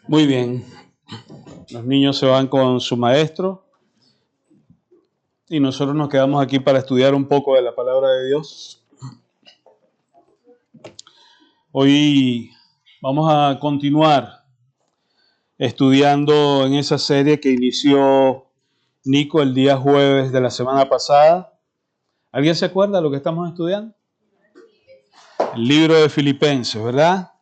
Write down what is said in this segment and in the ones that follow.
Muy bien. Los niños se van con su maestro y nosotros nos quedamos aquí para estudiar un poco de la palabra de Dios. Hoy vamos a continuar estudiando en esa serie que inició Nico el día jueves de la semana pasada. ¿Alguien se acuerda de lo que estamos estudiando? El libro de Filipenses, ¿verdad?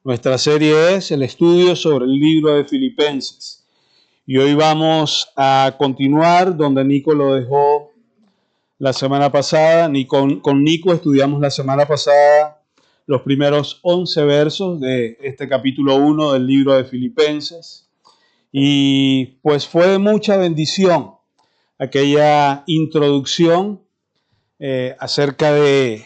Nuestra serie es el estudio sobre el libro de Filipenses. Y hoy vamos a continuar donde Nico lo dejó la semana pasada. Con Nico estudiamos la semana pasada los primeros 11 versos de este capítulo 1 del libro de Filipenses. Y pues fue de mucha bendición aquella introducción acerca del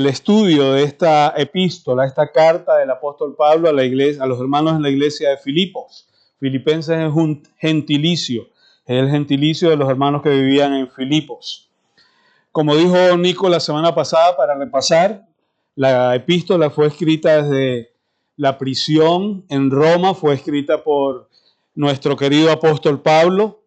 estudio de esta epístola, esta carta del apóstol Pablo a la iglesia, a los hermanos en la iglesia de Filipos. Filipenses es un gentilicio, es el gentilicio de los hermanos que vivían en Filipos. Como dijo Nico la semana pasada, para repasar, la epístola fue escrita desde la prisión en Roma, fue escrita por nuestro querido apóstol Pablo,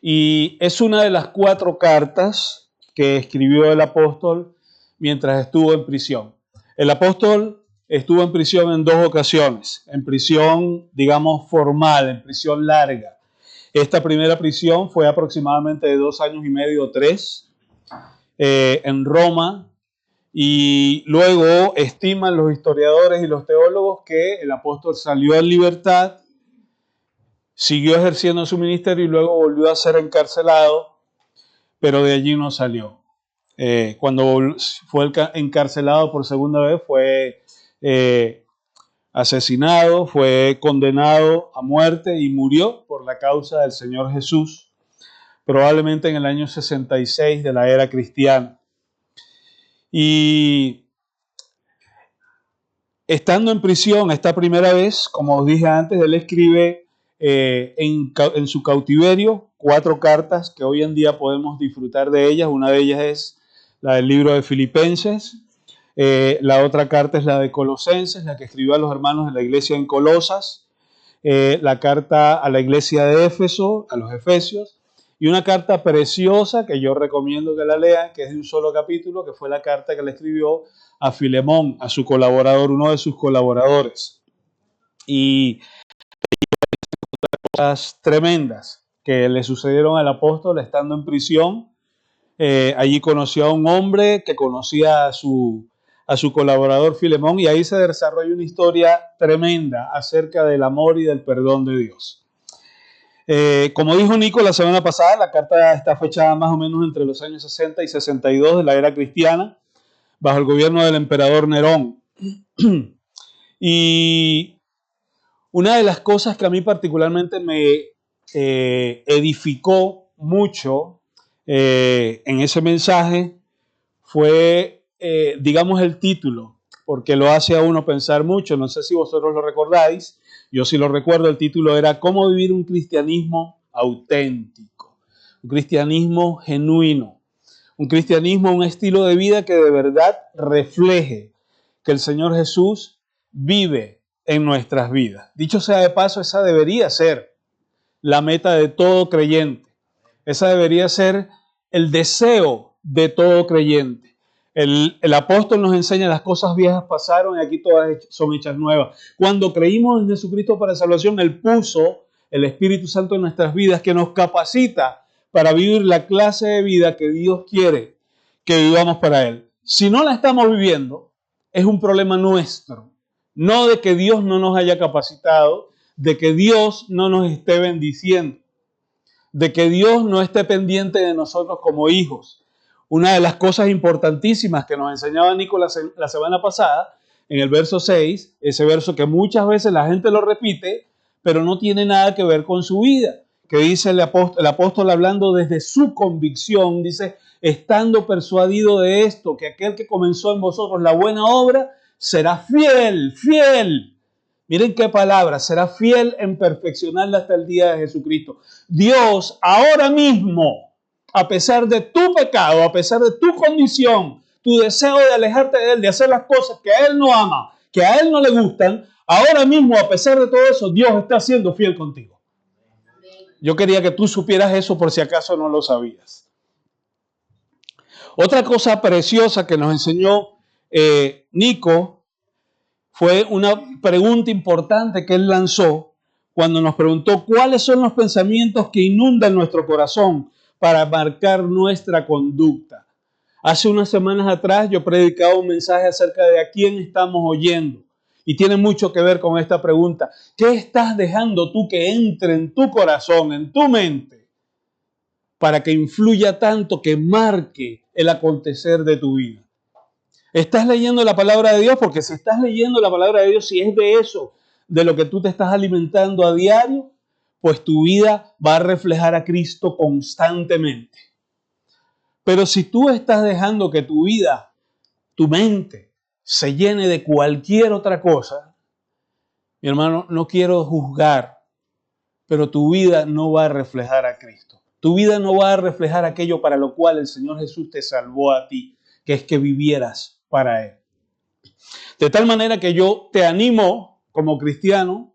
y es una de las 4 cartas que escribió el apóstol mientras estuvo en prisión. El apóstol estuvo en prisión en 2 ocasiones, en prisión, digamos, formal, en prisión larga. Esta primera prisión fue aproximadamente de 2 años y medio o 3 en Roma, y luego estiman los historiadores y los teólogos que el apóstol salió en libertad, siguió ejerciendo su ministerio y luego volvió a ser encarcelado, pero de allí no salió. Cuando fue encarcelado por segunda vez fue asesinado, fue condenado a muerte y murió por la causa del Señor Jesús, probablemente en el año 66 de la era cristiana. Y estando en prisión esta primera vez, como os dije antes, él escribe en su cautiverio 4 cartas que hoy en día podemos disfrutar de ellas. Una de ellas es la del libro de Filipenses. La otra carta es la de Colosenses, la que escribió a los hermanos de la iglesia en Colosas. La carta a la iglesia de Éfeso, a los Efesios. Y una carta preciosa que yo recomiendo que la lean, que es de un solo capítulo, que fue la carta que le escribió a Filemón, a su colaborador, uno de sus colaboradores. Y cosas tremendas que le sucedieron al apóstol estando en prisión. Allí conoció a un hombre que conocía a su colaborador Filemón, y ahí se desarrolla una historia tremenda acerca del amor y del perdón de Dios. Como dijo Nico la semana pasada, la carta está fechada más o menos entre los años 60 y 62 de la era cristiana, bajo el gobierno del emperador Nerón. Y una de las cosas que a mí particularmente me edificó mucho en ese mensaje fue, digamos, el título, porque lo hace a uno pensar mucho. No sé si vosotros lo recordáis, yo sí lo recuerdo. El título era ¿Cómo vivir un cristianismo auténtico? Un cristianismo genuino, un cristianismo, un estilo de vida que de verdad refleje que el Señor Jesús vive en nuestras vidas. Dicho sea de paso, esa debería ser la meta de todo creyente. Esa debería ser el deseo de todo creyente. El apóstol nos enseña: las cosas viejas pasaron y aquí todas son hechas nuevas. Cuando creímos en Jesucristo para salvación, Él puso el Espíritu Santo en nuestras vidas, que nos capacita para vivir la clase de vida que Dios quiere que vivamos para Él. Si no la estamos viviendo, es un problema nuestro. No de que Dios no nos haya capacitado, de que Dios no nos esté bendiciendo, de que Dios no esté pendiente de nosotros como hijos. Una de las cosas importantísimas que nos enseñaba Nicolás la semana pasada, en el verso 6, ese verso que muchas veces la gente lo repite, pero no tiene nada que ver con su vida, que dice el apóstol hablando desde su convicción, dice, estando persuadido de esto, que aquel que comenzó en vosotros la buena obra, será fiel. Miren qué palabra, será fiel en perfeccionarla hasta el día de Jesucristo. Dios ahora mismo, a pesar de tu pecado, a pesar de tu condición, tu deseo de alejarte de Él, de hacer las cosas que a Él no ama, que a Él no le gustan, ahora mismo, a pesar de todo eso, Dios está siendo fiel contigo. Yo quería que tú supieras eso por si acaso no lo sabías. Otra cosa preciosa que nos enseñó Nico fue una pregunta importante que él lanzó cuando nos preguntó cuáles son los pensamientos que inundan nuestro corazón para marcar nuestra conducta. Hace unas semanas atrás yo predicaba un mensaje acerca de a quién estamos oyendo y tiene mucho que ver con esta pregunta. ¿Qué estás dejando tú que entre en tu corazón, en tu mente, para que influya tanto que marque el acontecer de tu vida? ¿Estás leyendo la palabra de Dios? Porque si estás leyendo la palabra de Dios, si es de eso, de lo que tú te estás alimentando a diario, pues tu vida va a reflejar a Cristo constantemente. Pero si tú estás dejando que tu vida, tu mente, se llene de cualquier otra cosa, mi hermano, no quiero juzgar, pero tu vida no va a reflejar a Cristo. Tu vida no va a reflejar aquello para lo cual el Señor Jesús te salvó a ti, que es que vivieras para Él. De tal manera que yo te animo como cristiano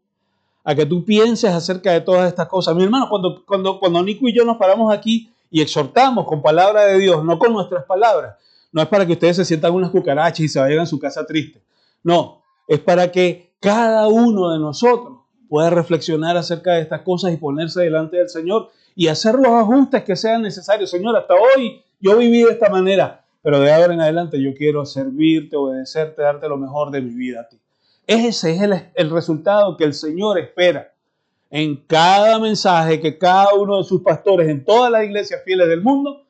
a que tú pienses acerca de todas estas cosas. Mi hermano, cuando Nico y yo nos paramos aquí y exhortamos con palabra de Dios, no con nuestras palabras, no es para que ustedes se sientan unas cucarachas y se vayan a su casa triste. No, es para que cada uno de nosotros pueda reflexionar acerca de estas cosas y ponerse delante del Señor y hacer los ajustes que sean necesarios. Señor, hasta hoy yo viví de esta manera, pero de ahora en adelante yo quiero servirte, obedecerte, darte lo mejor de mi vida a ti. Ese es el resultado que el Señor espera en cada mensaje que cada uno de sus pastores en todas las iglesias fieles del mundo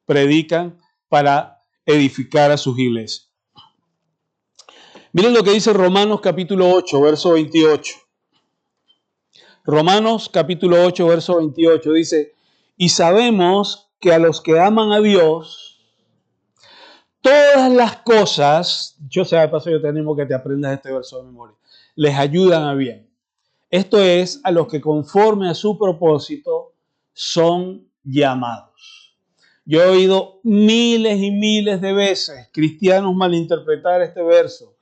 predican para edificar a sus iglesias. Miren lo que dice Romanos capítulo 8, verso 28. Romanos capítulo 8, verso 28 dice, y sabemos que a los que aman a Dios, todas las cosas, yo sé, de paso yo te animo que te aprendas este verso de memoria, les ayudan a bien. Esto es, a los que conforme a su propósito son llamados. Yo he oído miles y miles de veces cristianos malinterpretar este verso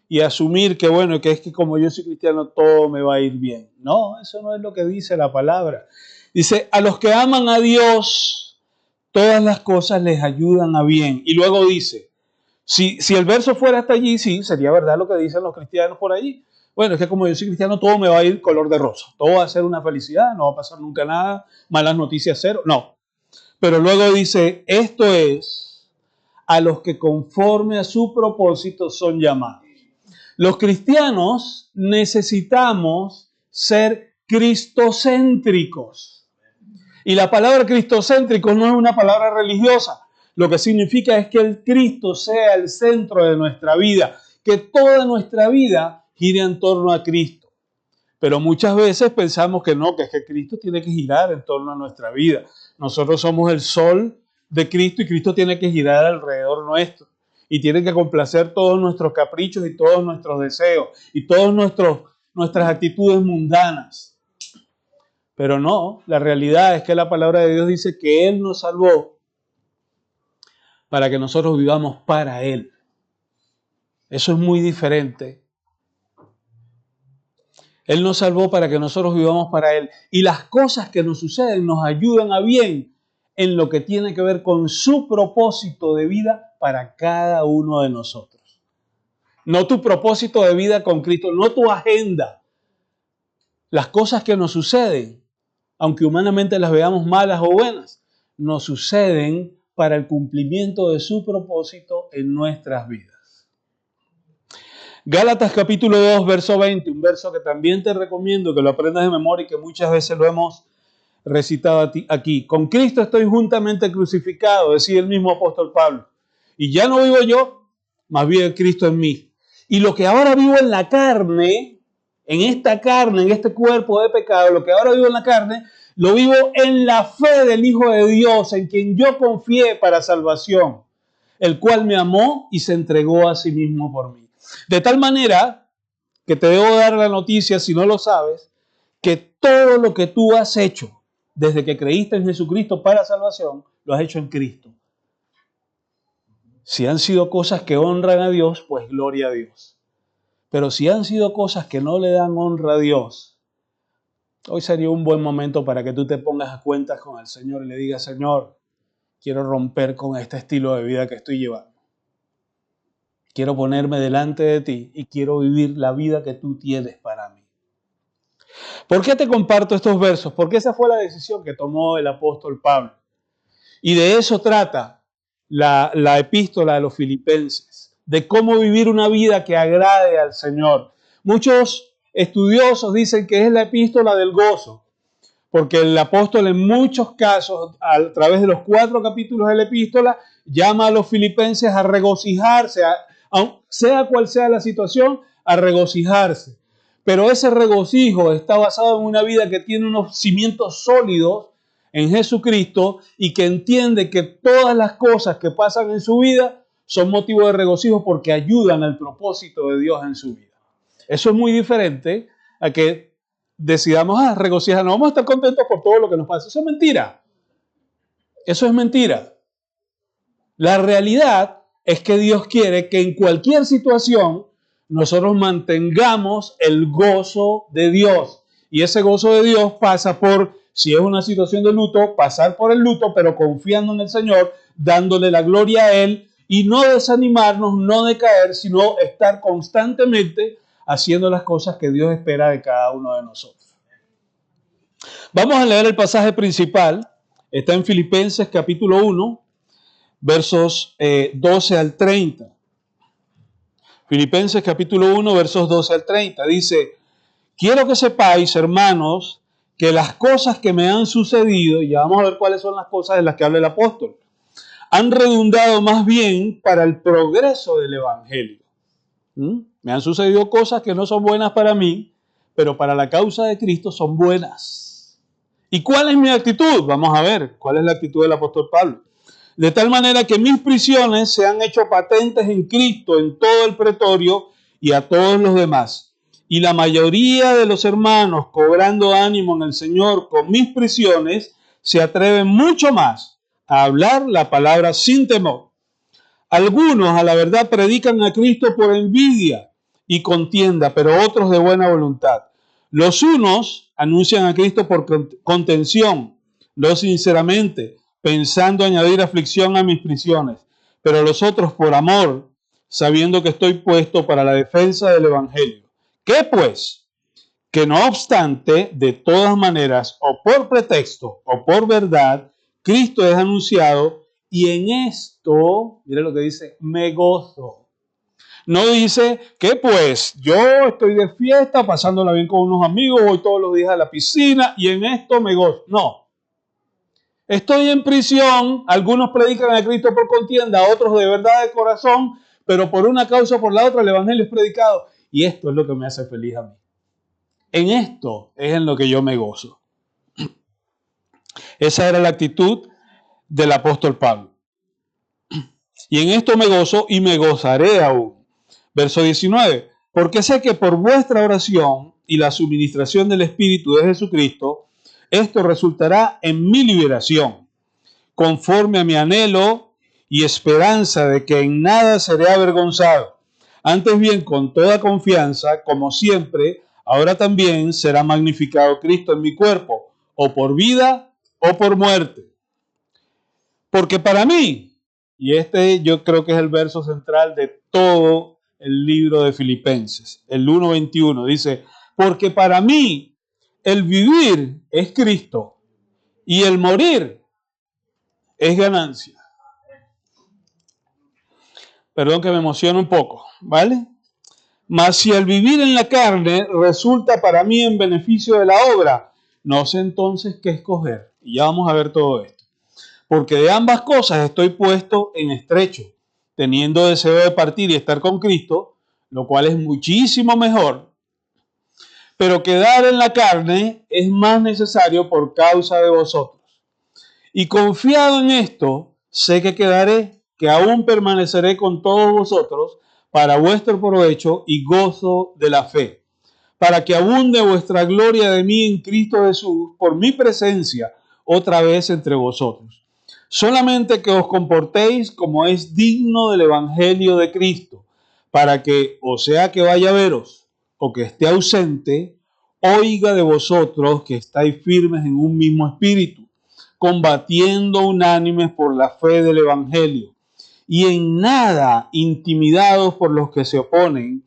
y asumir que, bueno, que es que como yo soy cristiano todo me va a ir bien. No, eso no es lo que dice la palabra. Dice, a los que aman a Dios, todas las cosas les ayudan a bien. Y luego dice, si el verso fuera hasta allí, sí, sería verdad lo que dicen los cristianos por allí. Bueno, es que como yo soy cristiano, todo me va a ir color de rosa. Todo va a ser una felicidad, no va a pasar nunca nada, malas noticias cero. No. Pero luego dice, esto es a los que conforme a su propósito son llamados. Los cristianos necesitamos ser cristocéntricos. Y la palabra cristocéntrico no es una palabra religiosa. Lo que significa es que el Cristo sea el centro de nuestra vida, que toda nuestra vida gire en torno a Cristo. Pero muchas veces pensamos que no, que es que Cristo tiene que girar en torno a nuestra vida. Nosotros somos el sol de Cristo y Cristo tiene que girar alrededor nuestro. Y tiene que complacer todos nuestros caprichos y todos nuestros deseos y todas nuestras actitudes mundanas. Pero no, la realidad es que la palabra de Dios dice que Él nos salvó para que nosotros vivamos para Él. Eso es muy diferente. Él nos salvó para que nosotros vivamos para Él. Y las cosas que nos suceden nos ayudan a bien en lo que tiene que ver con su propósito de vida para cada uno de nosotros. No tu propósito de vida con Cristo, no tu agenda. Las cosas que nos suceden, aunque humanamente las veamos malas o buenas, nos suceden para el cumplimiento de su propósito en nuestras vidas. Gálatas capítulo 2, verso 20, un verso que también te recomiendo que lo aprendas de memoria y que muchas veces lo hemos recitado aquí. Con Cristo estoy juntamente crucificado, decía el mismo apóstol Pablo. Y ya no vivo yo, más bien Cristo en mí. Y lo que ahora vivo en la carne, en esta carne, en este cuerpo de pecado, lo que ahora vivo en la carne, Lo vivo en la fe del Hijo de Dios, en quien yo confié para salvación, el cual me amó y se entregó a sí mismo por mí. De tal manera que te debo dar la noticia, si no lo sabes, que todo lo que tú has hecho desde que creíste en Jesucristo para salvación, lo has hecho en Cristo. Si han sido cosas que honran a Dios, pues gloria a Dios. Pero si han sido cosas que no le dan honra a Dios, hoy sería un buen momento para que tú te pongas a cuentas con el Señor y le digas, Señor, quiero romper con este estilo de vida que estoy llevando. Quiero ponerme delante de ti y quiero vivir la vida que tú tienes para mí. ¿Por qué te comparto estos versos? Porque esa fue la decisión que tomó el apóstol Pablo. Y de eso trata la epístola de los Filipenses, de cómo vivir una vida que agrade al Señor. Muchos estudiosos dicen que es la epístola del gozo, porque el apóstol en muchos casos, a través de los 4 capítulos de la epístola, llama a los filipenses a regocijarse, sea cual sea la situación, a regocijarse. Pero ese regocijo está basado en una vida que tiene unos cimientos sólidos en Jesucristo y que entiende que todas las cosas que pasan en su vida son motivo de regocijo porque ayudan al propósito de Dios en su vida. Eso es muy diferente a que decidamos regocijarnos, vamos a estar contentos por todo lo que nos pasa. Eso es mentira. Eso es mentira. La realidad es que Dios quiere que en cualquier situación nosotros mantengamos el gozo de Dios. Y ese gozo de Dios pasa por, si es una situación de luto, pasar por el luto, pero confiando en el Señor, dándole la gloria a Él y no desanimarnos, no decaer, sino estar constantemente haciendo las cosas que Dios espera de cada uno de nosotros. Vamos a leer el pasaje principal. Está en Filipenses capítulo 1, versos 12 al 30. Filipenses capítulo 1, versos 12 al 30. Dice, quiero que sepáis, hermanos, que las cosas que me han sucedido, y ya vamos a ver cuáles son las cosas de las que habla el apóstol, han redundado más bien para el progreso del evangelio. Me han sucedido cosas que no son buenas para mí, pero para la causa de Cristo son buenas. ¿Y cuál es mi actitud? Vamos a ver cuál es la actitud del apóstol Pablo. De tal manera que mis prisiones se han hecho patentes en Cristo, en todo el pretorio y a todos los demás. Y la mayoría de los hermanos, cobrando ánimo en el Señor con mis prisiones, se atreven mucho más a hablar la palabra sin temor. Algunos a la verdad predican a Cristo por envidia y contienda, pero otros de buena voluntad. Los unos anuncian a Cristo por contención, no sinceramente, pensando añadir aflicción a mis prisiones, pero los otros por amor, sabiendo que estoy puesto para la defensa del Evangelio. ¿Qué pues? Que no obstante, de todas maneras, o por pretexto o por verdad, Cristo es anunciado y en esto, mire lo que dice, me gozo. No dice que pues yo estoy de fiesta, pasándola bien con unos amigos, voy todos los días a la piscina y en esto me gozo. No. Estoy en prisión, algunos predican a Cristo por contienda, otros de verdad de corazón, pero por una causa o por la otra el evangelio es predicado. Y esto es lo que me hace feliz a mí. En esto es en lo que yo me gozo. Esa era la actitud del apóstol Pablo. Y en esto me gozo y me gozaré aún. Verso 19. Porque sé que por vuestra oración y la suministración del Espíritu de Jesucristo, esto resultará en mi liberación, conforme a mi anhelo y esperanza de que en nada seré avergonzado. Antes bien, con toda confianza, como siempre, ahora también será magnificado Cristo en mi cuerpo, o por vida o por muerte. Porque para mí, y este yo creo que es el verso central de todo el libro de Filipenses, el 1:21, dice, porque para mí el vivir es Cristo y el morir es ganancia. Perdón que me emocione un poco, ¿vale? Mas si el vivir en la carne resulta para mí en beneficio de la obra, no sé entonces qué escoger. Y ya vamos a ver todo esto. Porque de ambas cosas estoy puesto en estrecho, teniendo deseo de partir y estar con Cristo, lo cual es muchísimo mejor. Pero quedar en la carne es más necesario por causa de vosotros. Y confiado en esto, sé que quedaré, que aún permaneceré con todos vosotros para vuestro provecho y gozo de la fe, para que abunde vuestra gloria de mí en Cristo Jesús por mi presencia otra vez entre vosotros. Solamente que os comportéis como es digno del Evangelio de Cristo, para que, o sea que vaya a veros, o que esté ausente, oiga de vosotros que estáis firmes en un mismo espíritu, combatiendo unánimes por la fe del Evangelio, y en nada intimidados por los que se oponen,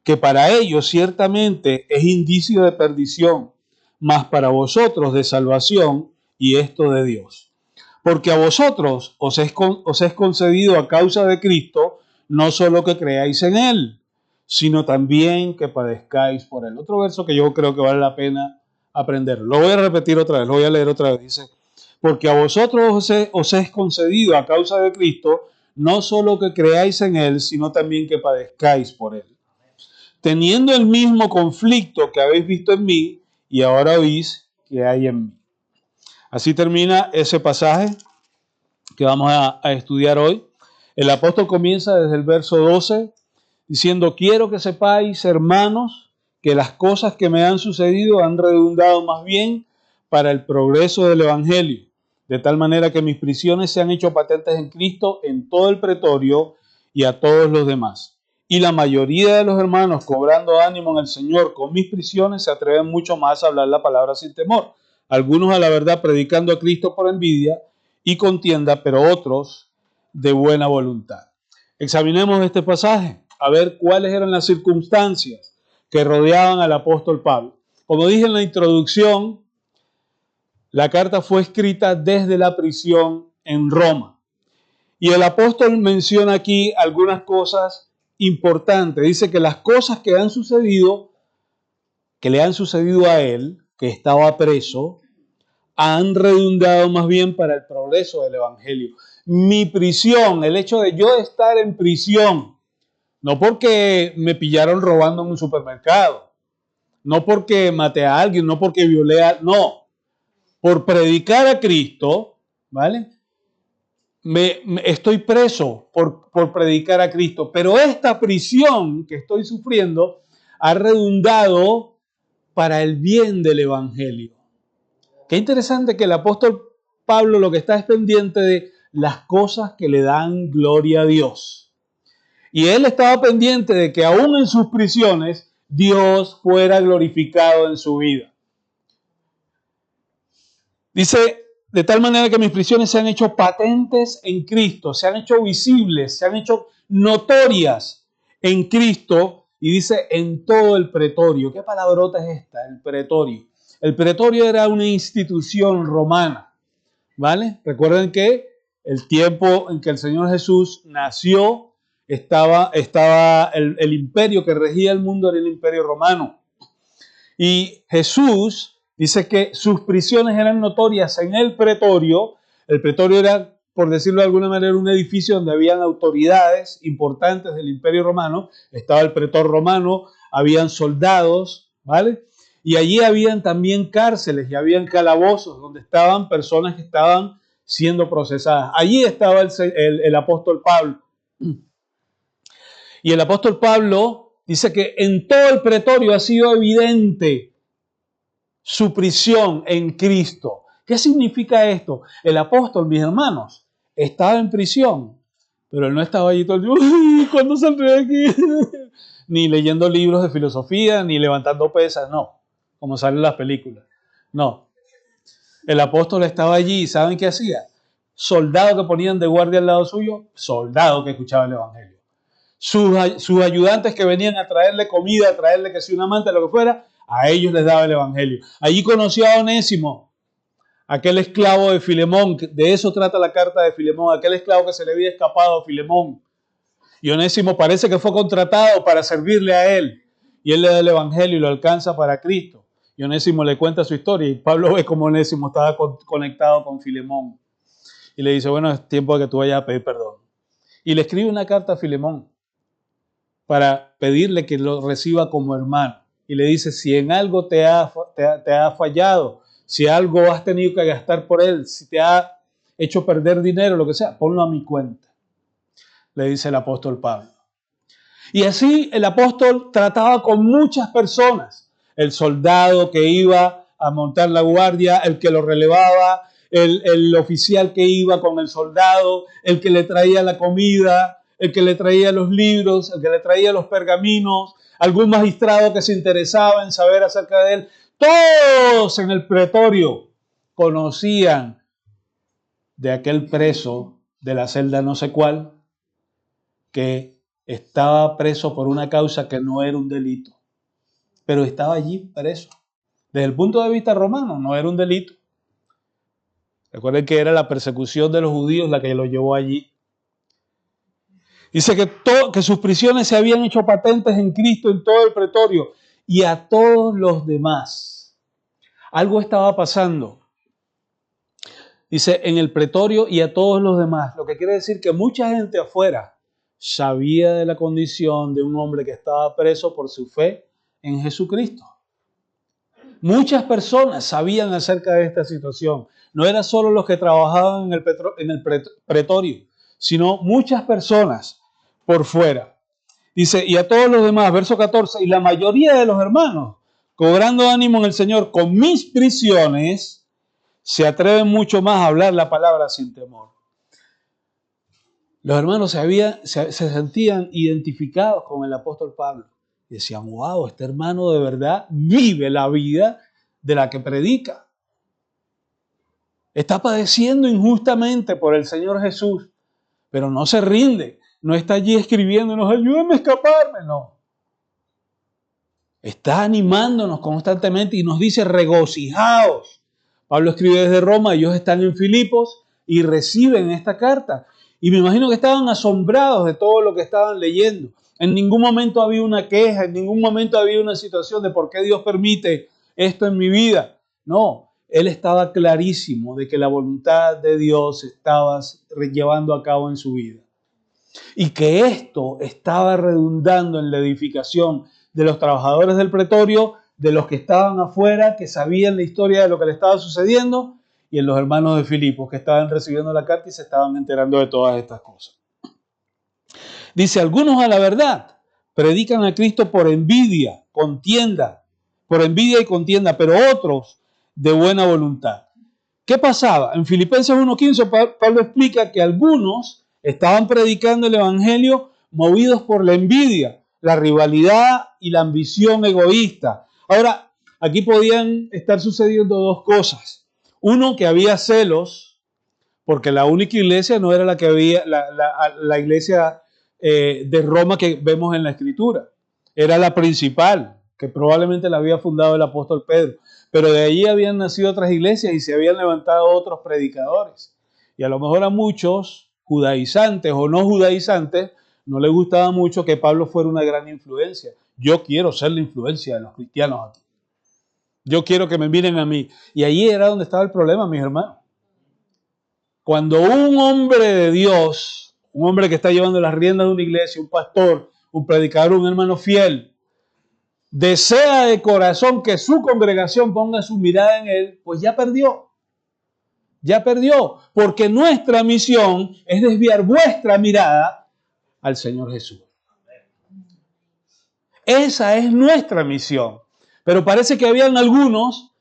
que para ellos ciertamente es indicio de perdición, mas para vosotros de salvación, y esto de Dios. Porque a vosotros os es concedido a causa de Cristo, no solo que creáis en Él, sino también que padezcáis por Él. Otro verso que yo creo que vale la pena aprender. Lo voy a repetir otra vez, lo voy a leer otra vez. Dice, porque a vosotros os es concedido a causa de Cristo, no solo que creáis en Él, sino también que padezcáis por Él, teniendo el mismo conflicto que habéis visto en mí y ahora oís que hay en mí. Así termina ese pasaje que vamos a estudiar hoy. El apóstol comienza desde el verso 12 diciendo, quiero que sepáis, hermanos, que las cosas que me han sucedido han redundado más bien para el progreso del Evangelio, de tal manera que mis prisiones se han hecho patentes en Cristo en todo el pretorio y a todos los demás. Y la mayoría de los hermanos, cobrando ánimo en el Señor con mis prisiones, se atreven mucho más a hablar la palabra sin temor. Algunos a la verdad predicando a Cristo por envidia y contienda, pero otros de buena voluntad. Examinemos este pasaje, a ver cuáles eran las circunstancias que rodeaban al apóstol Pablo. Como dije en la introducción, la carta fue escrita desde la prisión en Roma. Y el apóstol menciona aquí algunas cosas importantes. Dice que las cosas que han sucedido, que le han sucedido a él, que estaba preso, han redundado más bien para el progreso del Evangelio. Mi prisión, el hecho de yo estar en prisión, no porque me pillaron robando en un supermercado, no porque maté a alguien, no porque violé a... No, por predicar a Cristo, ¿vale? Estoy preso por predicar a Cristo, pero esta prisión que estoy sufriendo ha redundado para el bien del Evangelio. Qué interesante que el apóstol Pablo lo que está es pendiente de las cosas que le dan gloria a Dios. Y él estaba pendiente de que aún en sus prisiones Dios fuera glorificado en su vida. Dice, de tal manera que mis prisiones se han hecho patentes en Cristo, se han hecho visibles, se han hecho notorias en Cristo, y dice en todo el pretorio. ¿Qué palabrota es esta? El pretorio. El pretorio era una institución romana, ¿vale? Recuerden que el tiempo en que el Señor Jesús nació, estaba el imperio que regía el mundo era el imperio romano. Y Jesús dice que sus prisiones eran notorias en el pretorio. El pretorio era, por decirlo de alguna manera, un edificio donde habían autoridades importantes del imperio romano. Estaba el pretor romano, habían soldados, ¿vale? Y allí habían también cárceles y habían calabozos donde estaban personas que estaban siendo procesadas. Allí estaba el apóstol Pablo. Y el apóstol Pablo dice que en todo el pretorio ha sido evidente su prisión en Cristo. ¿Qué significa esto? El apóstol, mis hermanos, estaba en prisión, pero él no estaba allí todo el tiempo. ¿Cuándo saldré de aquí? Ni leyendo libros de filosofía, ni levantando pesas, no, como salen las películas. No, el apóstol estaba allí, ¿saben qué hacía? Soldado que ponían de guardia al lado suyo, soldado que escuchaba el evangelio. Sus ayudantes que venían a traerle comida, a traerle que si una manta, lo que fuera, a ellos les daba el evangelio. Allí conoció a Onésimo, aquel esclavo de Filemón, de eso trata la carta de Filemón, aquel esclavo que se le había escapado a Filemón. Y Onésimo parece que fue contratado para servirle a él. Y él le da el evangelio y lo alcanza para Cristo. Y Onésimo le cuenta su historia y Pablo ve cómo Onésimo estaba conectado con Filemón. Y le dice, bueno, es tiempo de que tú vayas a pedir perdón. Y le escribe una carta a Filemón para pedirle que lo reciba como hermano. y le dice, si en algo te ha fallado, si algo has tenido que gastar por él, si te ha hecho perder dinero, lo que sea, ponlo a mi cuenta, le dice el apóstol Pablo. Y así el apóstol trataba con muchas personas, el soldado que iba a montar la guardia, el que lo relevaba, el oficial que iba con el soldado, el que le traía la comida, el que le traía los libros, el que le traía los pergaminos, algún magistrado que se interesaba en saber acerca de él. Todos en el pretorio conocían de aquel preso de la celda no sé cuál, que estaba preso por una causa que no era un delito, pero estaba allí preso. Desde el punto de vista romano no era un delito. Recuerden que era la persecución de los judíos la que lo llevó allí. Dice que sus prisiones se habían hecho patentes en Cristo en todo el pretorio y a todos los demás. Algo estaba pasando. Dice en el pretorio y a todos los demás. Lo que quiere decir que mucha gente afuera sabía de la condición de un hombre que estaba preso por su fe en Jesucristo. Muchas personas sabían acerca de esta situación. No eran solo los que trabajaban en el pretorio, sino muchas personas por fuera. Dice, y a todos los demás, verso 14, y la mayoría de los hermanos, cobrando ánimo en el Señor con mis prisiones, se atreven mucho más a hablar la palabra sin temor. Los hermanos se sentían identificados con el apóstol Pablo. Y decían, wow, este hermano de verdad vive la vida de la que predica. Está padeciendo injustamente por el Señor Jesús, pero no se rinde. No está allí escribiéndonos, ayúdame a escaparme, no. Está animándonos constantemente y nos dice, regocijaos. Pablo escribe desde Roma, ellos están en Filipos y reciben esta carta. Y me imagino que estaban asombrados de todo lo que estaban leyendo. En ningún momento había una queja, en ningún momento había una situación de por qué Dios permite esto en mi vida. No, él estaba clarísimo de que la voluntad de Dios estaba llevando a cabo en su vida. Y que esto estaba redundando en la edificación de los trabajadores del pretorio, de los que estaban afuera, que sabían la historia de lo que le estaba sucediendo, y en los hermanos de Filipos que estaban recibiendo la carta y se estaban enterando de todas estas cosas. Dice, algunos a la verdad predican a Cristo por envidia y contienda, pero otros de buena voluntad. ¿Qué pasaba? En Filipenses 1:15 Pablo explica que algunos estaban predicando el evangelio movidos por la envidia, la rivalidad y la ambición egoísta. Ahora, aquí podían estar sucediendo dos cosas. Uno, que había celos, porque la única iglesia no era la que había, la iglesia de Roma que vemos en la Escritura. Era la principal, que probablemente la había fundado el apóstol Pedro. Pero de allí habían nacido otras iglesias y se habían levantado otros predicadores. Y a lo mejor a muchos judaizantes o no judaizantes no les gustaba mucho que Pablo fuera una gran influencia. Yo quiero ser la influencia de los cristianos aquí. Yo quiero que me miren a mí. Y allí era donde estaba el problema, mis hermanos. Cuando un hombre de Dios, un hombre que está llevando las riendas de una iglesia, un pastor, un predicador, un hermano fiel, desea de corazón que su congregación ponga su mirada en él, pues ya perdió. Ya perdió. Porque nuestra misión es desviar vuestra mirada al Señor Jesús. Esa es nuestra misión. Pero parece que habían algunos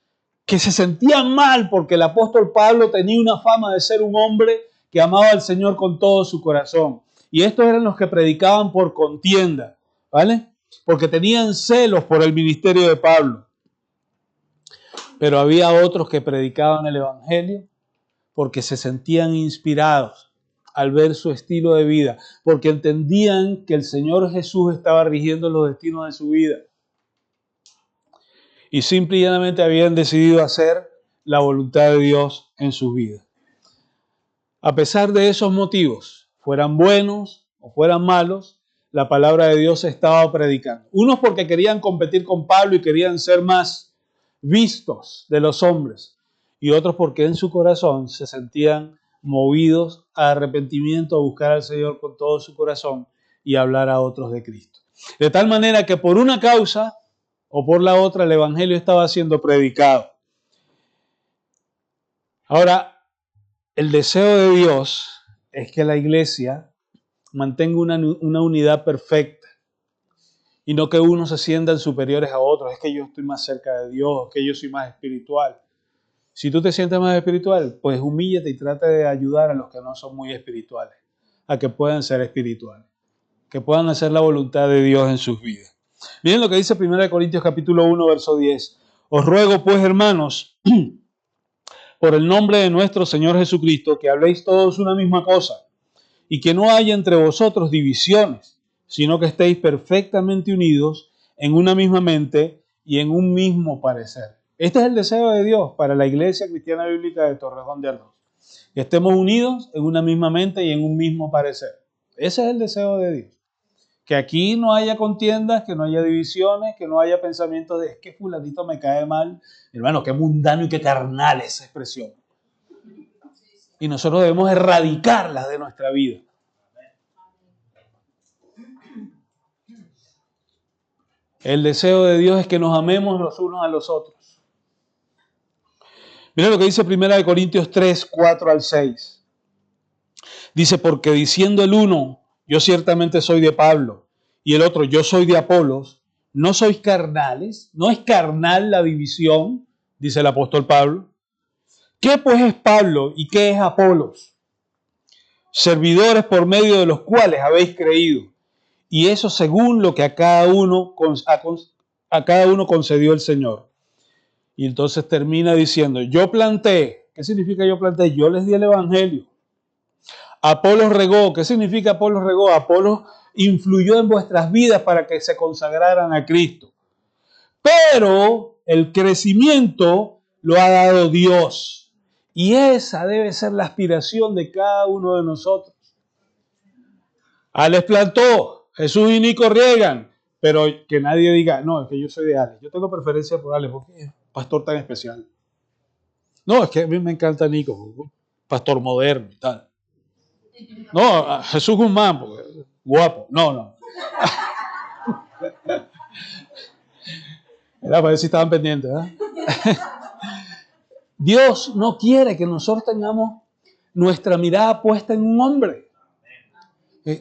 que se sentían mal porque el apóstol Pablo tenía una fama de ser un hombre que amaba al Señor con todo su corazón. Y estos eran los que predicaban por contienda, ¿vale? Porque tenían celos por el ministerio de Pablo. Pero había otros que predicaban el evangelio porque se sentían inspirados al ver su estilo de vida, porque entendían que el Señor Jesús estaba rigiendo los destinos de su vida. Y simple y llanamente habían decidido hacer la voluntad de Dios en sus vidas. A pesar de esos motivos, fueran buenos o fueran malos, la palabra de Dios se estaba predicando. Unos porque querían competir con Pablo y querían ser más vistos de los hombres, y otros porque en su corazón se sentían movidos a arrepentimiento, a buscar al Señor con todo su corazón y hablar a otros de Cristo. De tal manera que por una causa o por la otra el evangelio estaba siendo predicado. Ahora, el deseo de Dios es que la iglesia mantenga una unidad perfecta y no que unos se sientan superiores a otros. Es que yo estoy más cerca de Dios, que yo soy más espiritual. Si tú te sientes más espiritual, pues humíllate y trata de ayudar a los que no son muy espirituales, a que puedan ser espirituales, que puedan hacer la voluntad de Dios en sus vidas. Miren lo que dice 1 Corintios capítulo 1, verso 10. Os ruego pues, hermanos, por el nombre de nuestro Señor Jesucristo, que habléis todos una misma cosa, y que no haya entre vosotros divisiones, sino que estéis perfectamente unidos en una misma mente y en un mismo parecer. Este es el deseo de Dios para la Iglesia Cristiana Bíblica de Torrejón de Ardoz. Que estemos unidos en una misma mente y en un mismo parecer. Ese es el deseo de Dios. Que aquí no haya contiendas, que no haya divisiones, que no haya pensamientos de es que fulanito me cae mal. Hermano, qué mundano y qué carnal esa expresión. Y nosotros debemos erradicarlas de nuestra vida. El deseo de Dios es que nos amemos los unos a los otros. Mira lo que dice 1 Corintios 3, 4 al 6. Dice, porque diciendo el uno, yo ciertamente soy de Pablo, y el otro, yo soy de Apolos, no sois carnales, no es carnal la división, dice el apóstol Pablo. ¿Qué pues es Pablo y qué es Apolos? Servidores por medio de los cuales habéis creído, y eso según lo que a cada uno concedió el Señor. Y entonces termina diciendo, yo planté. ¿Qué significa yo planté? Yo les di el evangelio. Apolos regó. ¿Qué significa Apolos regó? Apolos influyó en vuestras vidas para que se consagraran a Cristo. Pero el crecimiento lo ha dado Dios. Y esa debe ser la aspiración de cada uno de nosotros. Alex plantó, Jesús y Nico riegan, pero que nadie diga, no, es que yo soy de Alex. Yo tengo preferencia por Alex porque es pastor tan especial. No, es que a mí me encanta Nico, pastor moderno y tal. No, Jesús Guzmán, porque guapo. No. Era para ver si estaban pendientes, ¿eh? Dios no quiere que nosotros tengamos nuestra mirada puesta en un hombre.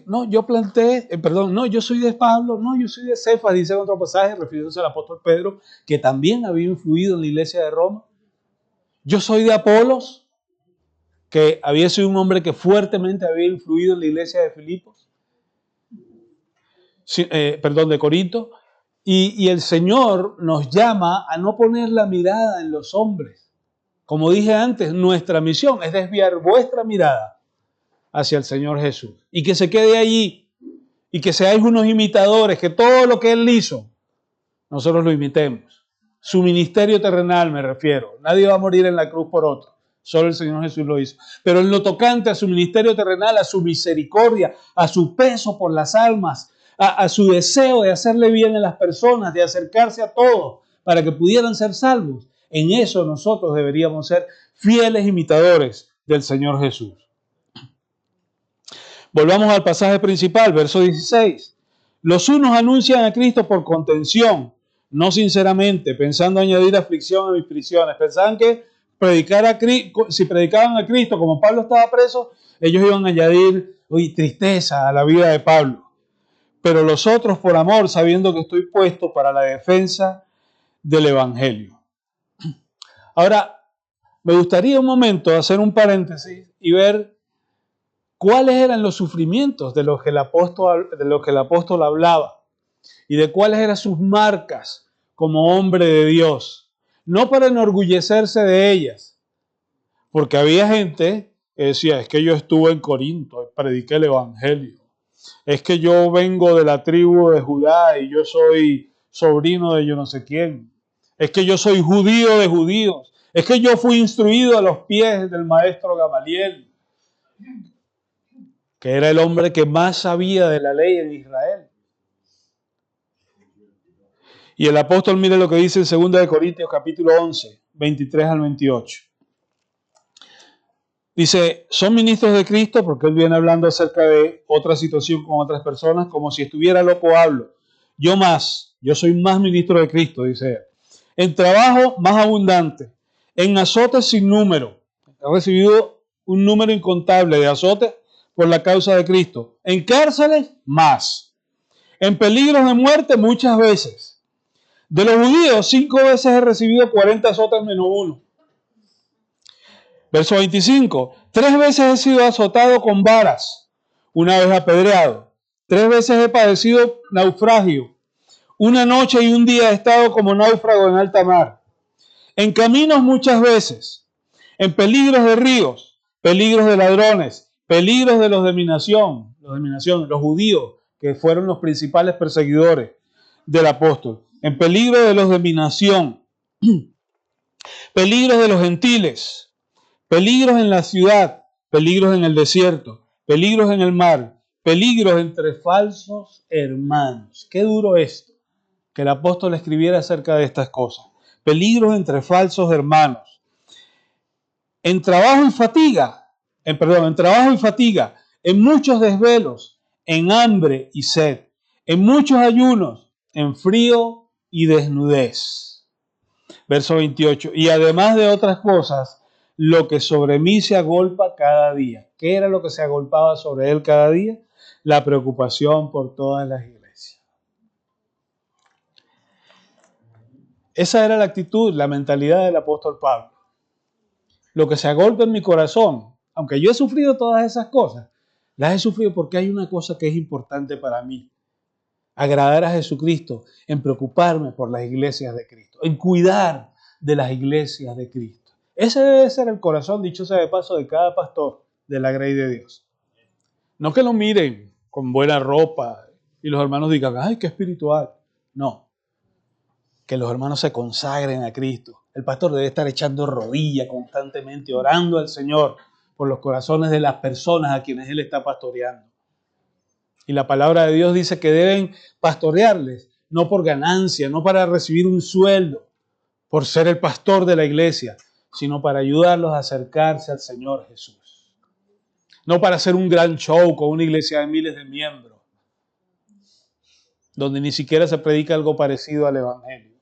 No, yo planté, no, yo soy de Pablo, no, yo soy de Cefas, dice en otro pasaje, refiriéndose al apóstol Pedro, que también había influido en la iglesia de Roma. Yo soy de Apolos, que había sido un hombre que fuertemente había influido en la iglesia de Filipos, de Corinto, y el Señor nos llama a no poner la mirada en los hombres. Como dije antes, nuestra misión es desviar vuestra mirada hacia el Señor Jesús y que se quede allí y que seáis unos imitadores, que todo lo que Él hizo, nosotros lo imitemos. Su ministerio terrenal me refiero. Nadie va a morir en la cruz por otro. Solo el Señor Jesús lo hizo. Pero en lo tocante a su ministerio terrenal, a su misericordia, a su peso por las almas, a su deseo de hacerle bien a las personas, de acercarse a todos para que pudieran ser salvos, en eso nosotros deberíamos ser fieles imitadores del Señor Jesús. Volvamos al pasaje principal, verso 16. Los unos anuncian a Cristo por contención, no sinceramente, pensando añadir aflicción a mis prisiones. Pensaban que si predicaban a Cristo, como Pablo estaba preso, ellos iban a añadir tristeza a la vida de Pablo. Pero los otros por amor, sabiendo que estoy puesto para la defensa del Evangelio. Ahora, me gustaría un momento hacer un paréntesis y ver cuáles eran los sufrimientos de los que el apóstol hablaba y de cuáles eran sus marcas como hombre de Dios. No para enorgullecerse de ellas, porque había gente que decía, es que yo estuve en Corinto, prediqué el Evangelio. Es que yo vengo de la tribu de Judá y yo soy sobrino de yo no sé quién. Es que yo soy judío de judíos. Es que yo fui instruido a los pies del maestro Gamaliel, que era el hombre que más sabía de la ley en Israel. Y el apóstol, mire lo que dice en 2 Corintios capítulo 11, 23 al 28. Dice, son ministros de Cristo, porque él viene hablando acerca de otra situación con otras personas, como si estuviera loco hablo. yo soy más ministro de Cristo, dice él. En trabajo más abundante, en azotes sin número. He recibido un número incontable de azotes por la causa de Cristo. En cárceles, más. En peligros de muerte, muchas veces. De los judíos, 5 veces he recibido 40 azotes menos uno. Verso 25. 3 veces he sido azotado con varas, una vez apedreado. 3 veces he padecido naufragio. Una noche y un día he estado como náufrago en alta mar. En caminos muchas veces. En peligros de ríos, peligros de ladrones, peligros de los de mi nación, los judíos, que fueron los principales perseguidores del apóstol. En peligro de los de mi nación, peligros de los gentiles, peligros en la ciudad, peligros en el desierto, peligros en el mar, peligros entre falsos hermanos. Qué duro esto, que el apóstol escribiera acerca de estas cosas. Peligros entre falsos hermanos. En trabajo y fatiga, en trabajo y fatiga, en muchos desvelos, en hambre y sed, en muchos ayunos, en frío y desnudez. Verso 28. Y además de otras cosas, lo que sobre mí se agolpa cada día. ¿Qué era lo que se agolpaba sobre él cada día? La preocupación por todas las iglesias. Esa era la actitud, la mentalidad del apóstol Pablo. Lo que se agolpa en mi corazón, aunque yo he sufrido todas esas cosas, las he sufrido porque hay una cosa que es importante para mí. Agradar a Jesucristo, en preocuparme por las iglesias de Cristo, en cuidar de las iglesias de Cristo. Ese debe ser el corazón, dicho sea de paso, de cada pastor de la grey de Dios. No que lo miren con buena ropa y los hermanos digan, ¡ay, qué espiritual! No, que los hermanos se consagren a Cristo. El pastor debe estar echando rodillas constantemente, orando al Señor por los corazones de las personas a quienes Él está pastoreando. Y la palabra de Dios dice que deben pastorearles, no por ganancia, no para recibir un sueldo, por ser el pastor de la iglesia, sino para ayudarlos a acercarse al Señor Jesús. No para hacer un gran show con una iglesia de miles de miembros, donde ni siquiera se predica algo parecido al Evangelio.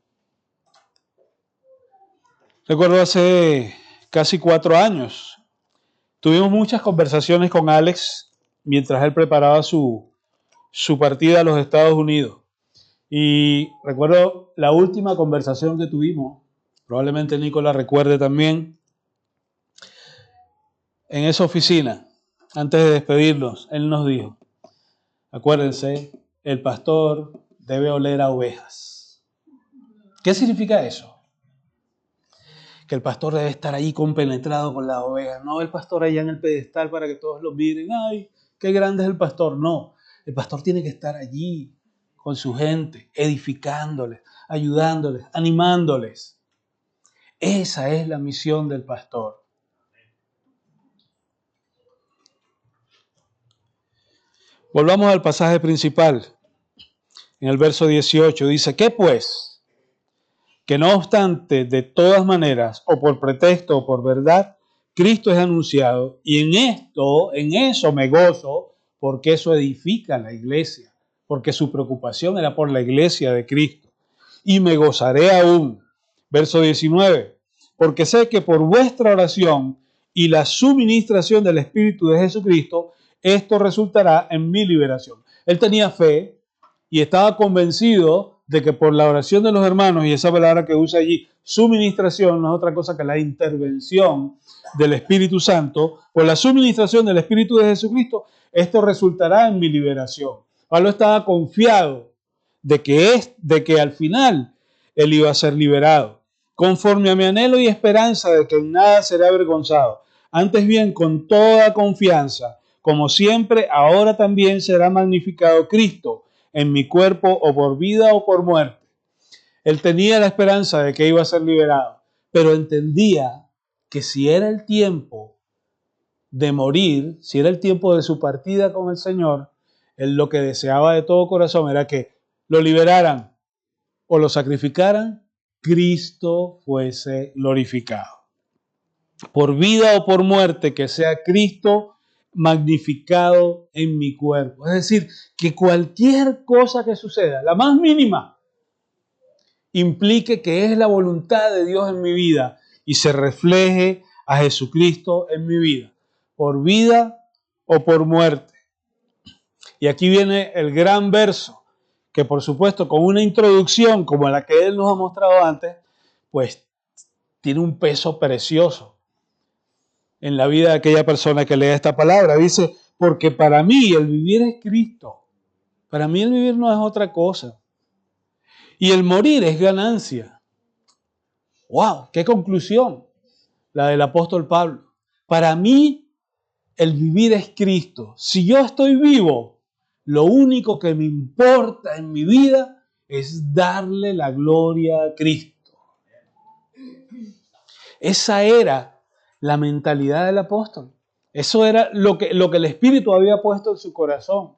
Recuerdo hace casi 4 años, tuvimos muchas conversaciones con Alex mientras él preparaba su partida a los Estados Unidos. Y recuerdo la última conversación que tuvimos, probablemente Nicolás recuerde también, en esa oficina, antes de despedirnos, él nos dijo, acuérdense, el pastor debe oler a ovejas. ¿Qué significa eso? Que el pastor debe estar ahí compenetrado con las ovejas, no el pastor allá en el pedestal para que todos lo miren, ¡ay, qué grande es el pastor! No, el pastor tiene que estar allí con su gente, edificándoles, ayudándoles, animándoles. Esa es la misión del pastor. Volvamos al pasaje principal. En el verso 18 dice, ¿qué pues? Que no obstante, de todas maneras, o por pretexto o por verdad, Cristo es anunciado, y en eso me gozo, porque eso edifica la iglesia, porque su preocupación era por la iglesia de Cristo. Y me gozaré aún. Verso 19, porque sé que por vuestra oración y la suministración del Espíritu de Jesucristo, esto resultará en mi liberación. Él tenía fe y estaba convencido de que por la oración de los hermanos, y esa palabra que usa allí, suministración, no es otra cosa que la intervención del Espíritu Santo, por la suministración del Espíritu de Jesucristo, esto resultará en mi liberación. Pablo estaba confiado de que al final él iba a ser liberado, conforme a mi anhelo y esperanza de que en nada será avergonzado. Antes bien, con toda confianza, como siempre, ahora también será magnificado Cristo en mi cuerpo, o por vida o por muerte. Él tenía la esperanza de que iba a ser liberado, pero entendía que si era el tiempo de morir, si era el tiempo de su partida con el Señor, él lo que deseaba de todo corazón era que lo liberaran o lo sacrificaran, Cristo fuese glorificado. Por vida o por muerte, que sea Cristo magnificado en mi cuerpo. Es decir, que cualquier cosa que suceda, la más mínima, implique que es la voluntad de Dios en mi vida y se refleje a Jesucristo en mi vida, por vida o por muerte. Y aquí viene el gran verso, que por supuesto con una introducción como la que él nos ha mostrado antes, pues tiene un peso precioso en la vida de aquella persona que lea esta palabra. Dice, porque para mí el vivir es Cristo. Para mí el vivir no es otra cosa. Y el morir es ganancia. ¡Wow! ¡Qué conclusión! La del apóstol Pablo. Para mí el vivir es Cristo. Si yo estoy vivo, lo único que me importa en mi vida es darle la gloria a Cristo. Esa era la mentalidad del apóstol. Eso era lo que el Espíritu había puesto en su corazón.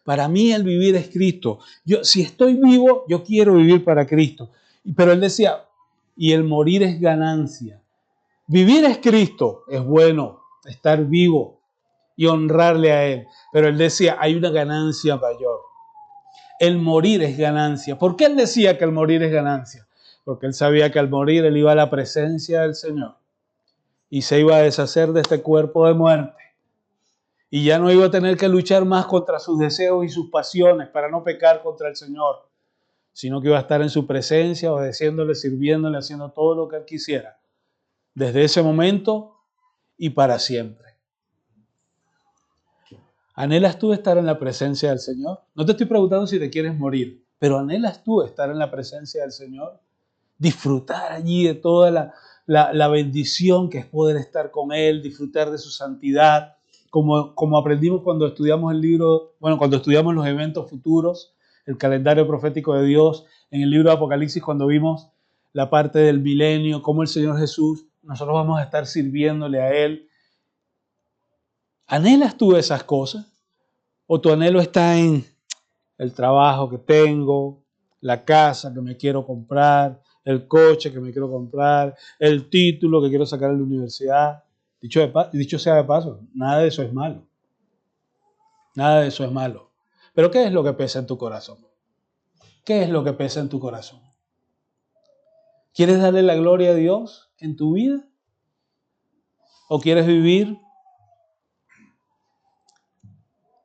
Para mí el vivir es Cristo. Si estoy vivo, yo quiero vivir para Cristo. Pero él decía, y el morir es ganancia. Vivir es Cristo, es bueno, estar vivo y honrarle a Él. Pero él decía, hay una ganancia mayor. El morir es ganancia. ¿Por qué él decía que el morir es ganancia? Porque él sabía que al morir él iba a la presencia del Señor y se iba a deshacer de este cuerpo de muerte. Y ya no iba a tener que luchar más contra sus deseos y sus pasiones para no pecar contra el Señor, sino que iba a estar en su presencia, obedeciéndole, sirviéndole, haciendo todo lo que él quisiera, desde ese momento y para siempre. ¿Anhelas tú estar en la presencia del Señor? No te estoy preguntando si te quieres morir, pero ¿anhelas tú estar en la presencia del Señor? Disfrutar allí de toda la bendición que es poder estar con Él, disfrutar de su santidad, como aprendimos cuando estudiamos el libro, cuando estudiamos los eventos futuros, el calendario profético de Dios, en el libro de Apocalipsis, cuando vimos la parte del milenio, cómo el Señor Jesús, nosotros vamos a estar sirviéndole a Él. ¿Anhelas tú esas cosas? ¿O tu anhelo está en el trabajo que tengo, la casa que me quiero comprar, el coche que me quiero comprar, el título que quiero sacar en la universidad? Dicho sea de paso, nada de eso es malo. Nada de eso es malo. Pero ¿qué es lo que pesa en tu corazón? ¿Qué es lo que pesa en tu corazón? ¿Quieres darle la gloria a Dios en tu vida? ¿O quieres vivir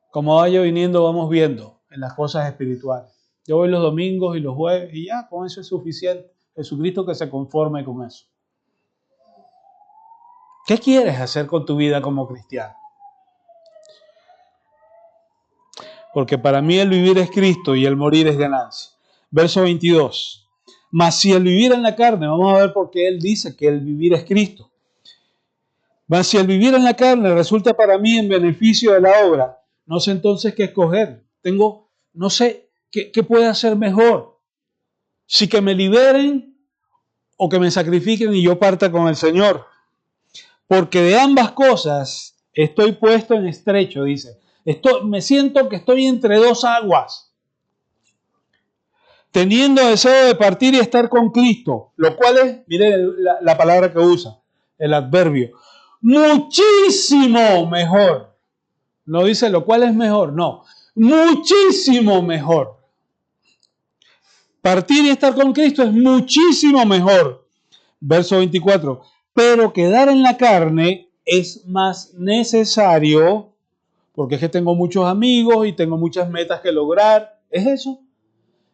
como vaya viniendo, vamos viendo en las cosas espirituales? Yo voy los domingos y los jueves y ya, con eso es suficiente. Jesucristo que se conforme con eso. ¿Qué quieres hacer con tu vida como cristiano? Porque para mí el vivir es Cristo y el morir es ganancia. Verso 22. Mas si el vivir en la carne, vamos a ver por qué él dice que el vivir es Cristo. Mas si el vivir en la carne resulta para mí en beneficio de la obra, no sé entonces qué escoger. No sé qué puede hacer mejor. Si que me liberen o que me sacrifiquen y yo parta con el Señor. Porque de ambas cosas estoy puesto en estrecho, dice. Me siento que estoy entre dos aguas, teniendo deseo de partir y estar con Cristo, lo cual es, mire la palabra que usa, el adverbio, muchísimo mejor. No dice lo cual es mejor, no, muchísimo mejor. Partir y estar con Cristo es muchísimo mejor. Verso 24, pero quedar en la carne es más necesario, porque es que tengo muchos amigos y tengo muchas metas que lograr. ¿Es eso?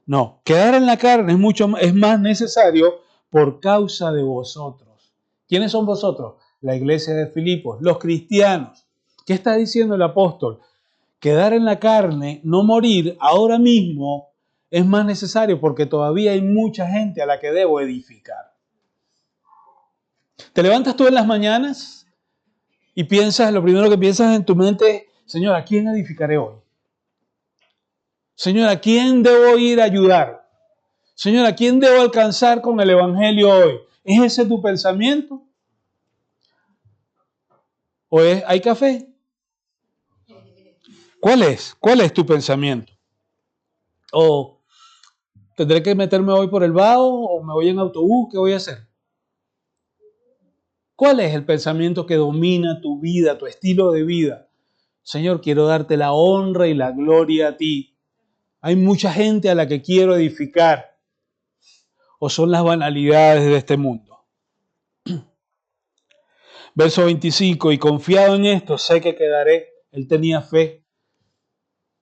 No, quedar en la carne es más necesario por causa de vosotros. ¿Quiénes son vosotros? La iglesia de Filipos, los cristianos. ¿Qué está diciendo el apóstol? Quedar en la carne, no morir ahora mismo, es más necesario porque todavía hay mucha gente a la que debo edificar. ¿Te levantas tú en las mañanas y lo primero que piensas en tu mente es, Señor, ¿a quién edificaré hoy? Señor, ¿a quién debo ir a ayudar? Señor, ¿a quién debo alcanzar con el Evangelio hoy? ¿Es ese tu pensamiento? ¿O hay café? ¿Cuál es tu pensamiento? ¿O tendré que meterme hoy por el vago o me voy en autobús? ¿Qué voy a hacer? ¿Cuál es el pensamiento que domina tu vida, tu estilo de vida? Señor, quiero darte la honra y la gloria a ti. Hay mucha gente a la que quiero edificar. ¿O son las banalidades de este mundo? Verso 25, y confiado en esto, sé que quedaré. Él tenía fe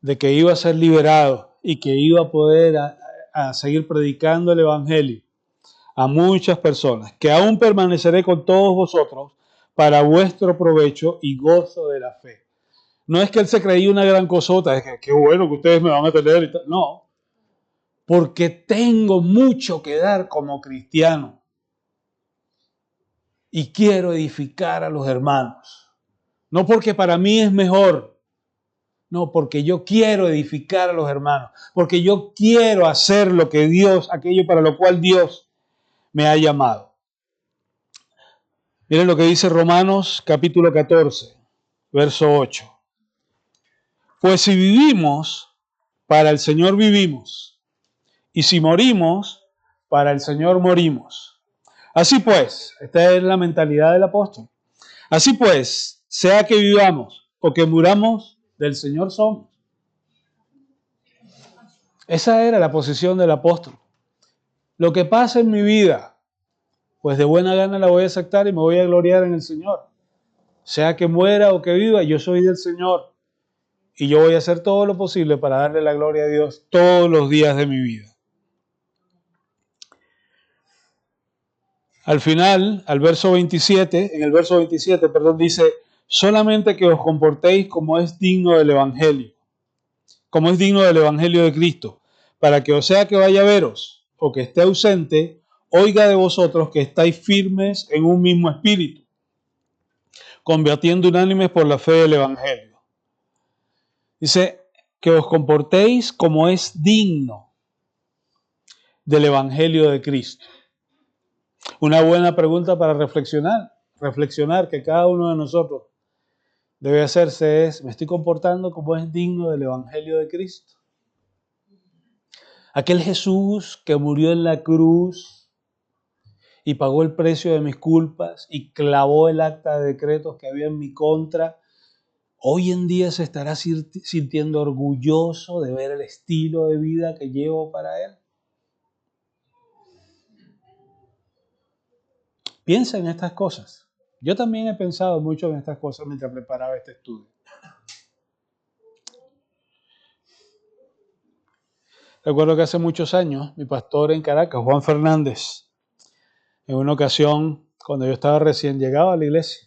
de que iba a ser liberado y que iba a poder a seguir predicando el Evangelio a muchas personas, que aún permaneceré con todos vosotros para vuestro provecho y gozo de la fe. No es que él se creía una gran cosota, es que qué bueno que ustedes me van a tener y tal. No, porque tengo mucho que dar como cristiano y quiero edificar a los hermanos. No porque para mí es mejor, no, porque yo quiero edificar a los hermanos, porque yo quiero hacer lo que Dios, aquello para lo cual Dios me ha llamado. Miren lo que dice Romanos capítulo 14, verso 8. Pues si vivimos, para el Señor vivimos, y si morimos, para el Señor morimos. Así pues, esta es la mentalidad del apóstol. Así pues, sea que vivamos o que muramos, del Señor somos. Esa era la posición del apóstol. Lo que pasa en mi vida, pues de buena gana la voy a aceptar y me voy a gloriar en el Señor. Sea que muera o que viva, yo soy del Señor. Y yo voy a hacer todo lo posible para darle la gloria a Dios todos los días de mi vida. Al final, al verso 27, en el verso 27, perdón, dice, solamente que os comportéis como es digno del Evangelio, como es digno del Evangelio de Cristo, para que o sea que vaya a veros o que esté ausente, oiga de vosotros que estáis firmes en un mismo espíritu, combatiendo unánimes por la fe del Evangelio. Dice que os comportéis como es digno del Evangelio de Cristo. Una buena pregunta para reflexionar que cada uno de nosotros debe hacerse es, ¿me estoy comportando como es digno del Evangelio de Cristo? Aquel Jesús que murió en la cruz y pagó el precio de mis culpas y clavó el acta de decretos que había en mi contra, hoy en día se estará sintiendo orgulloso de ver el estilo de vida que llevo para Él. Piensa en estas cosas. Yo también he pensado mucho en estas cosas mientras preparaba este estudio. Recuerdo que hace muchos años, mi pastor en Caracas, Juan Fernández, en una ocasión, cuando yo estaba recién llegado a la iglesia,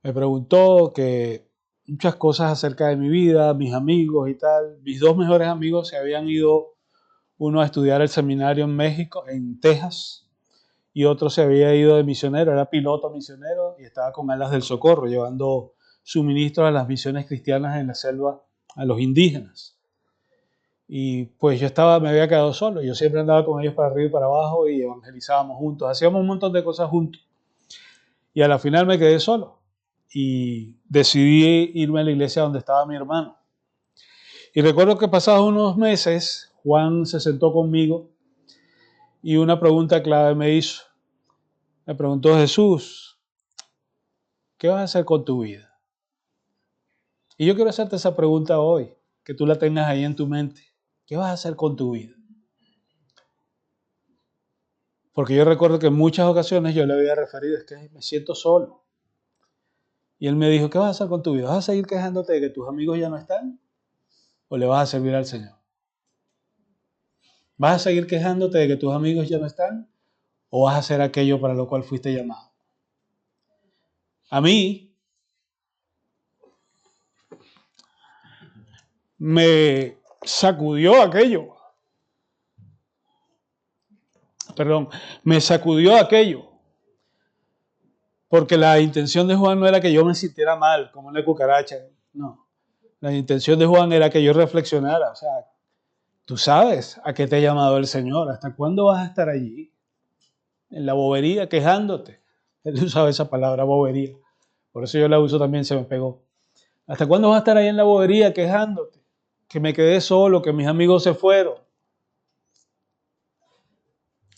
me preguntó que muchas cosas acerca de mi vida, mis amigos y tal. Mis dos mejores amigos se habían ido, uno a estudiar el seminario en México, en Texas, y otro se había ido de misionero, era piloto misionero y estaba con Alas del Socorro, llevando suministros a las misiones cristianas en la selva a los indígenas. Y pues me había quedado solo, yo siempre andaba con ellos para arriba y para abajo y evangelizábamos juntos, hacíamos un montón de cosas juntos. Y a la final me quedé solo y decidí irme a la iglesia donde estaba mi hermano. Y recuerdo que pasados unos meses, Juan se sentó conmigo y una pregunta clave me hizo. Me preguntó: Jesús, ¿qué vas a hacer con tu vida? Y yo quiero hacerte esa pregunta hoy, que tú la tengas ahí en tu mente. ¿Qué vas a hacer con tu vida? Porque yo recuerdo que en muchas ocasiones yo le había referido, es que me siento solo. Y él me dijo, ¿qué vas a hacer con tu vida? ¿Vas a seguir quejándote de que tus amigos ya no están? ¿O le vas a servir al Señor? ¿Vas a seguir quejándote de que tus amigos ya no están? ¿O vas a hacer aquello para lo cual fuiste llamado? A mí me sacudió aquello. Me sacudió aquello. Porque la intención de Juan no era que yo me sintiera mal, como una cucaracha. No. La intención de Juan era que yo reflexionara. O sea, tú sabes a qué te ha llamado el Señor. ¿Hasta cuándo vas a estar allí? En la bobería, quejándote. Él usaba esa palabra, bobería. Por eso yo la uso también, se me pegó. ¿Hasta cuándo vas a estar ahí en la bobería quejándote? Que me quedé solo, que mis amigos se fueron.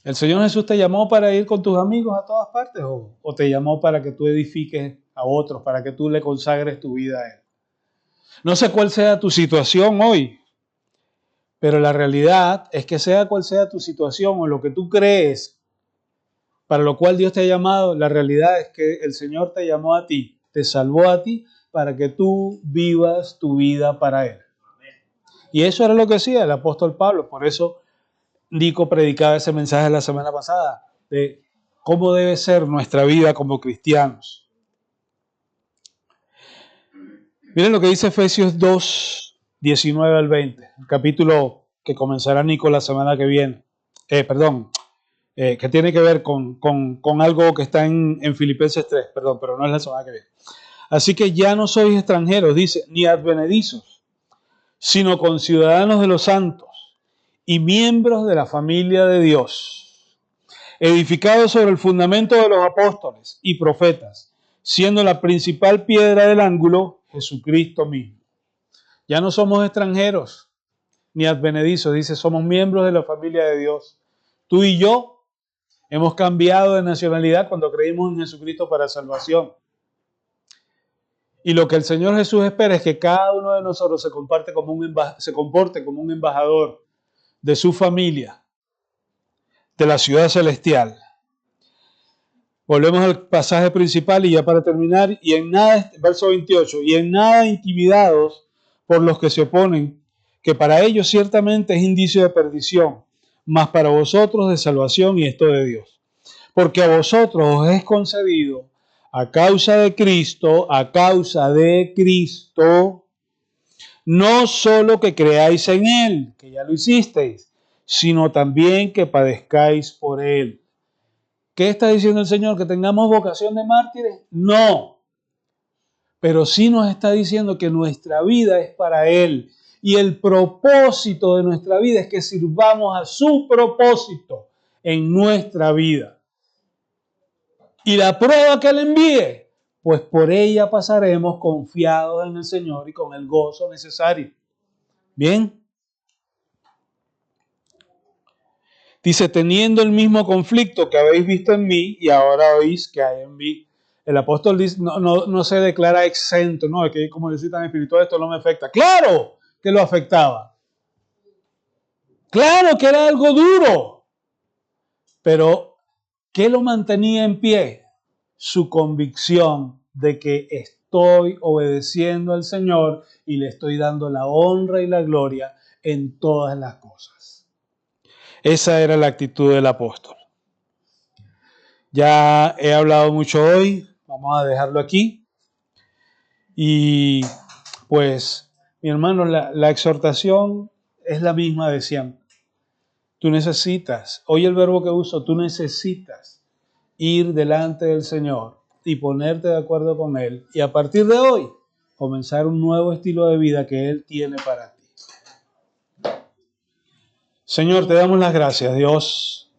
¿El Señor Jesús te llamó para ir con tus amigos a todas partes o te llamó para que tú edifiques a otros, para que tú le consagres tu vida a Él. No sé cuál sea tu situación hoy, pero la realidad es que sea cual sea tu situación o lo que tú crees para lo cual Dios te ha llamado, la realidad es que el Señor te llamó a ti, te salvó a ti para que tú vivas tu vida para Él. Y eso era lo que decía el apóstol Pablo. Por eso Nico predicaba ese mensaje la semana pasada de cómo debe ser nuestra vida como cristianos. Miren lo que dice Efesios 2, 19 al 20, el capítulo que comenzará Nico la semana que viene. Que tiene que ver con algo que está en Filipenses 3, pero no es la semana que viene. Así que ya no sois extranjeros, dice, ni advenedizos, sino conciudadanos de los santos y miembros de la familia de Dios, edificados sobre el fundamento de los apóstoles y profetas, siendo la principal piedra del ángulo Jesucristo mismo. Ya no somos extranjeros ni advenedizos, dice, somos miembros de la familia de Dios. Tú y yo hemos cambiado de nacionalidad cuando creímos en Jesucristo para salvación. Y lo que el Señor Jesús espera es que cada uno de nosotros se comporte como un embajador de su familia, de la ciudad celestial. Volvemos al pasaje principal y ya para terminar, y en nada, verso 28, y en nada intimidados por los que se oponen, que para ellos ciertamente es indicio de perdición, mas para vosotros de salvación, y esto de Dios. Porque a vosotros os es concedido a causa de Cristo, no solo que creáis en Él, que ya lo hicisteis, sino también que padezcáis por Él. ¿Qué está diciendo el Señor? ¿Que tengamos vocación de mártires? No. Pero sí nos está diciendo que nuestra vida es para Él. Y el propósito de nuestra vida es que sirvamos a su propósito en nuestra vida. Y la prueba que Él envíe, pues por ella pasaremos confiados en el Señor y con el gozo necesario. Bien. Dice, teniendo el mismo conflicto que habéis visto en mí y ahora oís que hay en mí. El apóstol dice, no se declara exento, no, es que como yo soy tan espiritual esto no me afecta. ¡Claro que lo afectaba! ¡Claro que era algo duro! Pero, ¿qué lo mantenía en pie? Su convicción de que estoy obedeciendo al Señor y le estoy dando la honra y la gloria en todas las cosas. Esa era la actitud del apóstol. Ya he hablado mucho hoy, vamos a dejarlo aquí. Y pues, mi hermano, la exhortación es la misma de siempre. Tú necesitas, oye el verbo que uso, tú necesitas ir delante del Señor y ponerte de acuerdo con Él. Y a partir de hoy, comenzar un nuevo estilo de vida que Él tiene para ti. Señor, te damos las gracias, Dios,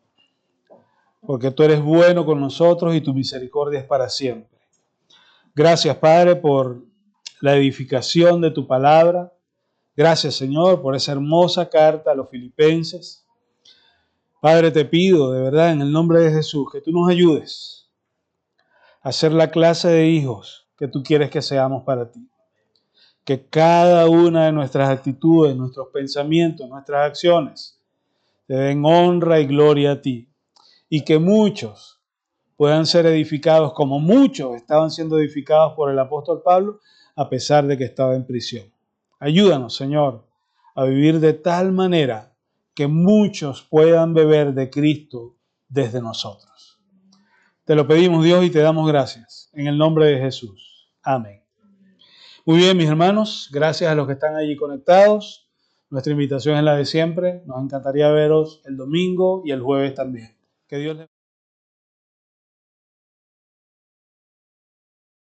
porque tú eres bueno con nosotros y tu misericordia es para siempre. Gracias, Padre, por la edificación de tu palabra. Gracias, Señor, por esa hermosa carta a los filipenses. Padre, te pido de verdad en el nombre de Jesús que tú nos ayudes a ser la clase de hijos que tú quieres que seamos para ti. Que cada una de nuestras actitudes, nuestros pensamientos, nuestras acciones te den honra y gloria a ti. Y que muchos puedan ser edificados como muchos estaban siendo edificados por el apóstol Pablo, a pesar de que estaba en prisión. Ayúdanos, Señor, a vivir de tal manera que muchos puedan beber de Cristo desde nosotros. Te lo pedimos, Dios, y te damos gracias. En el nombre de Jesús. Amén. Muy bien, mis hermanos, gracias a los que están allí conectados. Nuestra invitación es la de siempre. Nos encantaría veros el domingo y el jueves también. Que Dios les